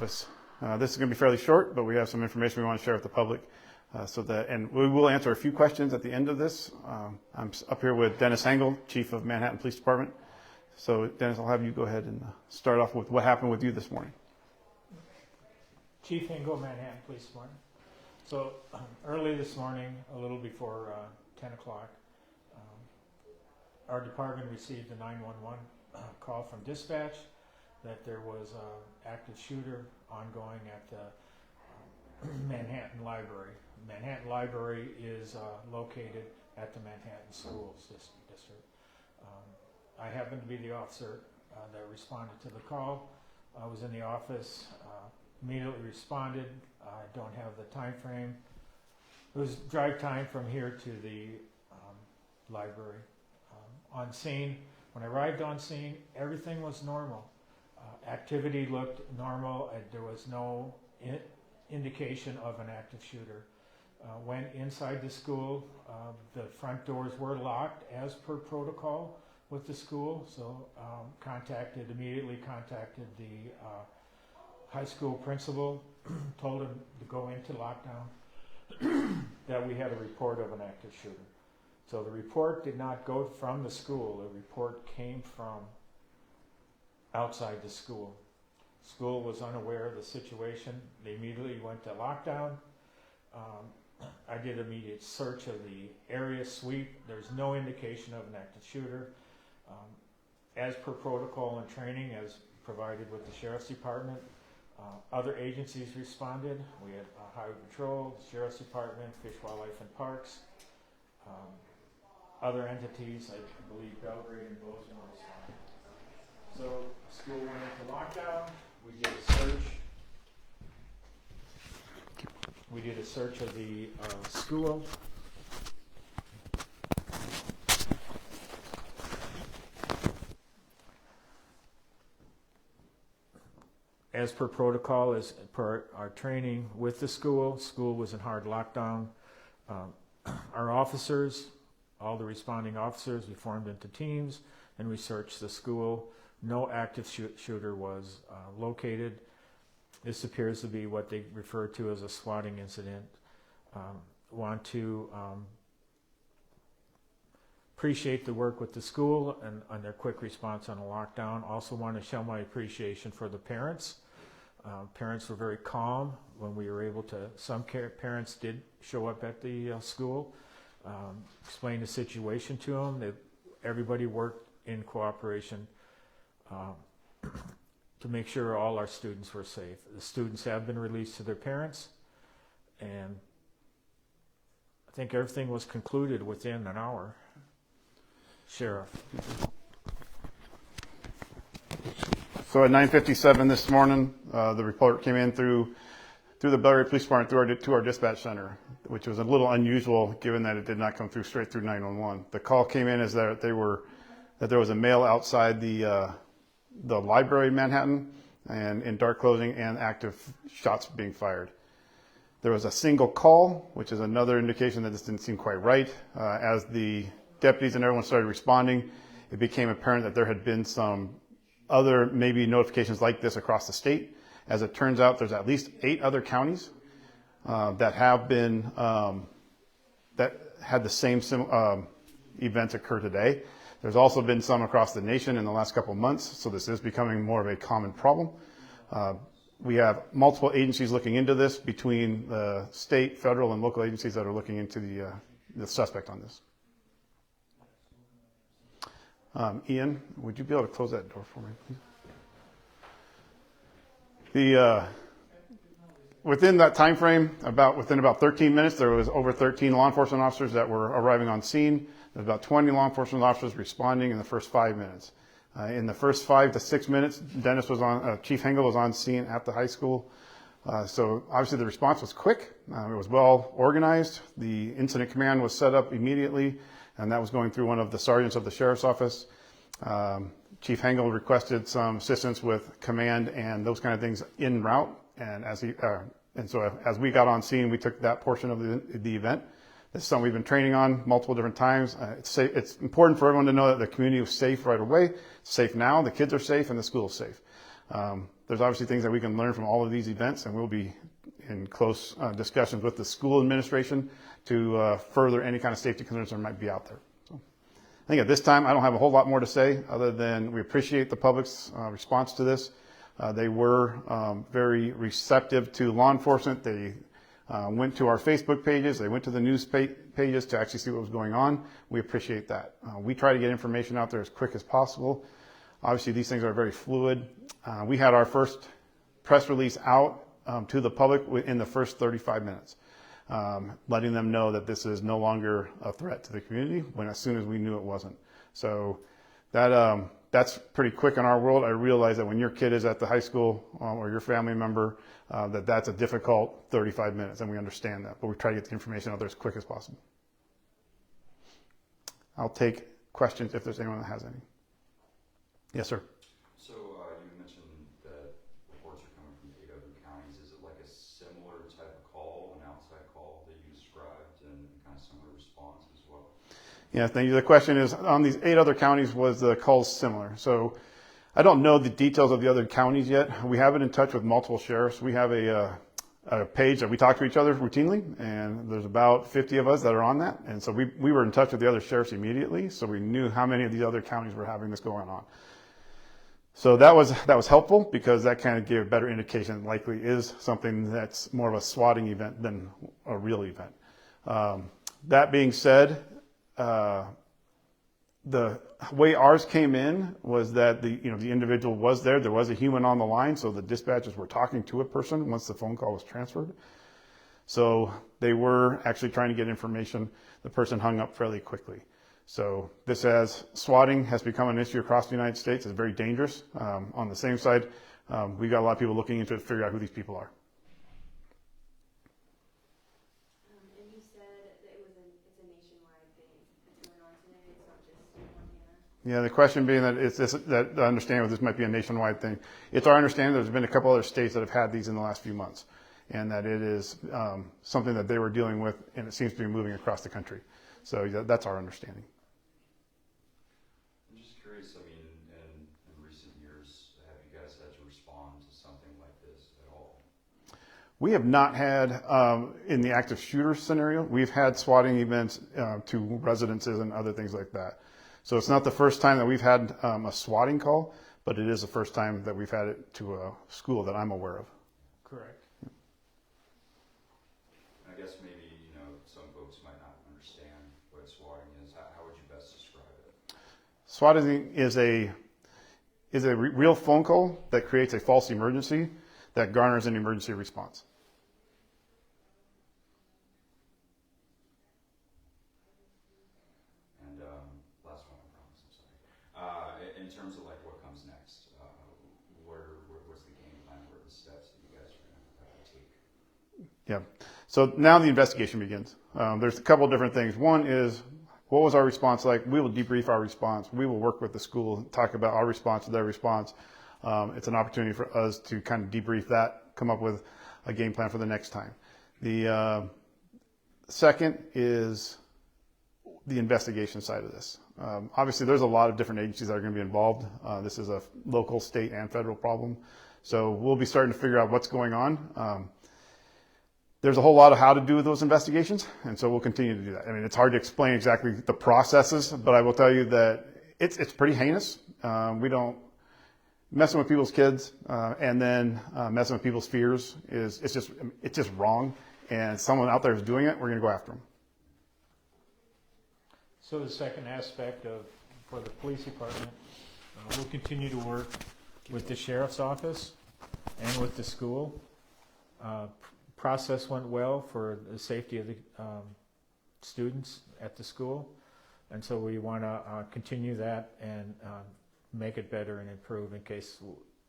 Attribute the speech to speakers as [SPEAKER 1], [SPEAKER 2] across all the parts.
[SPEAKER 1] Office. This is going to be fairly short, but we have some information we want to share with the public. And we will answer a few questions at the end of this. I'm up here with Dennis Hengel, Chief of Manhattan Police Department. So Dennis, I'll have you go ahead and start off with what happened with you this morning.
[SPEAKER 2] Chief Hengel, Manhattan Police Department. So early this morning, a little before 10 o'clock, our department received a 911 call from dispatch that there was an active shooter ongoing at the Manhattan Library. Manhattan Library is located at the Manhattan Schools District. I happen to be the officer that responded to the call. I was in the office, immediately responded. I don't have the time frame. It was drive time from here to the library. On scene, when I arrived on scene, everything was normal. Activity looked normal. There was no indication of an active shooter. Went inside the school. The front doors were locked as per protocol with the school, so immediately contacted the high school principal, told him to go into lockdown, that we had a report of an active shooter. So the report did not go from the school. The report came from outside the school. School was unaware of the situation. They immediately went to lockdown. I did immediate search of the area, sweep. There's no indication of an active shooter. As per protocol and training, as provided with the Sheriff's Department, other agencies responded. We had Highway Patrol, Sheriff's Department, Fish, Wildlife, and Parks. Other entities, I believe Belgrade and Bozeman responded. So school went into lockdown. We did a search. We did a search of the school. As per protocol, as per our training with the school was in hard lockdown. Our officers, all the responding officers, we formed into teams and we searched the school. No active shooter was located. This appears to be what they refer to as a swatting incident. Want to appreciate the work with the school and on their quick response on a lockdown. Also want to show my appreciation for the parents. Parents were very calm when we were able to, some parents did show up at the school, explain the situation to them. Everybody worked in cooperation to make sure all our students were safe. The students have been released to their parents, and I think everything was concluded within an hour. Sheriff.
[SPEAKER 1] So at 9:57 this morning, the report came in through the Belgrade Police Department to our dispatch center, which was a little unusual given that it did not come through straight through 911. The call came in as that there was a male outside the library in Manhattan and in dark clothing and active shots being fired. There was a single call, which is another indication that this didn't seem quite right. As the deputies and everyone started responding, it became apparent that there had been some other maybe notifications like this across the state. As it turns out, there's at least 8 other counties that have been that had the same events occur today. There's also been some across the nation in the last couple of months, so this is becoming more of a common problem. We have multiple agencies looking into this between the state, federal, and local agencies that are looking into the suspect on this. Ian, would you be able to close that door for me, please? Within that time frame, within about 13 minutes, there was over 13 law enforcement officers that were arriving on scene. There's about 20 law enforcement officers responding in the first 5 minutes. In the first 5 to 6 minutes, Chief Hengel was on scene at the high school. So obviously the response was quick. It was well organized. The incident command was set up immediately, and that was going through one of the sergeants of the sheriff's office. Chief Hengel requested some assistance with command and those kind of things en route. And so as we got on scene, we took that portion of the event. This is something we've been training on multiple different times. It's important for everyone to know that the community was safe right away, safe now, the kids are safe, and the school is safe. There's obviously things that we can learn from all of these events, and we'll be in close discussions with the school administration to further any kind of safety concerns that might be out there. So I think at this time, I don't have a whole lot more to say other than we appreciate the public's response to this. They were very receptive to law enforcement. They went to our Facebook pages. They went to the news pages to actually see what was going on. We appreciate that. We try to get information out there as quick as possible. Obviously, these things are very fluid. We had our first press release out to the public within the first 35 minutes, letting them know that this is no longer a threat to the community when as soon as we knew it wasn't. So that's pretty quick in our world. I realize that when your kid is at the high school or your family member, that's a difficult 35 minutes, and we understand that. But we try to get the information out there as quick as possible. I'll take questions if there's anyone that has any. Yes, sir.
[SPEAKER 3] So you mentioned that reports are coming from 8 other counties. Is it like a similar type of call, an outside call that you described, and kind of similar response as well?
[SPEAKER 1] Yeah, thank you. The question is, on these 8 other counties, was the calls similar? So I don't know the details of the other counties yet. We have been in touch with multiple sheriffs. We have a page that we talk to each other routinely, and there's about 50 of us that are on that. And so we were in touch with the other sheriffs immediately, so we knew how many of these other counties were having this going on. So that was helpful because that kind of gave a better indication that likely is something that's more of a swatting event than a real event. That being said, the way ours came in was that the individual was there. There was a human on the line, so the dispatchers were talking to a person once the phone call was transferred. So they were actually trying to get information. The person hung up fairly quickly. So swatting has become an issue across the United States. It's very dangerous. On the same side, we got a lot of people looking into it to figure out who these people are.
[SPEAKER 4] And you said that it's a nationwide thing that's going on today. It's not just Montana.
[SPEAKER 1] Yeah, the question being that that I understand this might be a nationwide thing. It's our understanding there's been a couple other states that have had these in the last few months, and that it is something that they were dealing with, and it seems to be moving across the country. So that's our understanding.
[SPEAKER 3] I'm just curious, I mean, in recent years, have you guys had to respond to something like this at all?
[SPEAKER 1] We have not had, in the active shooter scenario, we've had swatting events to residences and other things like that. So it's not the first time that we've had a swatting call, but it is the first time that we've had it to a school that I'm aware of.
[SPEAKER 2] Correct.
[SPEAKER 3] I guess maybe, some folks might not understand what swatting is. How would you best describe it?
[SPEAKER 1] Swatting is a real phone call that creates a false emergency that garners an emergency response.
[SPEAKER 3] And last one, I promise, I'm sorry. In terms of like what comes next, what's the game plan? What are the steps that you guys are going to take?
[SPEAKER 1] Yeah. So now the investigation begins. There's a couple of different things. One is, what was our response like? We will debrief our response. We will work with the school, talk about our response to their response. It's an opportunity for us to kind of debrief that, come up with a game plan for the next time. The second is the investigation side of this. Obviously, there's a lot of different agencies that are going to be involved. This is a local, state, and federal problem. So we'll be starting to figure out what's going on. There's a whole lot of how to do those investigations, and so we'll continue to do that. I mean, it's hard to explain exactly the processes, but I will tell you that it's pretty heinous. We don't messing with people's kids and then messing with people's fears it's just wrong. And someone out there is doing it, we're going to go after them.
[SPEAKER 2] So the second aspect for the police department, we'll continue to work with the sheriff's office and with the school. Process went well for the safety of the students at the school, and so we want to continue that and make it better and improve in case,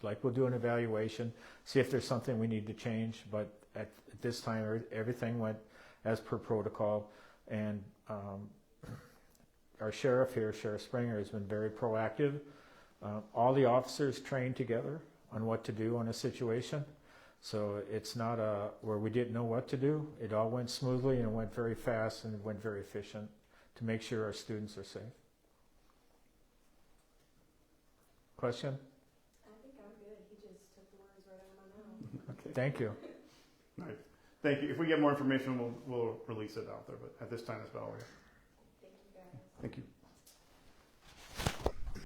[SPEAKER 2] like, we'll do an evaluation, see if there's something we need to change, but at this time everything went as per protocol, and our sheriff here, Sheriff Springer, has been very proactive. All the officers trained together on what to do in a situation. So it's not where we didn't know what to do. It all went smoothly and it went very fast and it went very efficient to make sure our students are safe. Question?
[SPEAKER 4] I think I'm good. He
[SPEAKER 2] Thank you.
[SPEAKER 1] All right. Thank you. If we get more information, we'll release it out there, but at this time, that's about all we have.
[SPEAKER 4] Thank you, guys.
[SPEAKER 1] Thank you.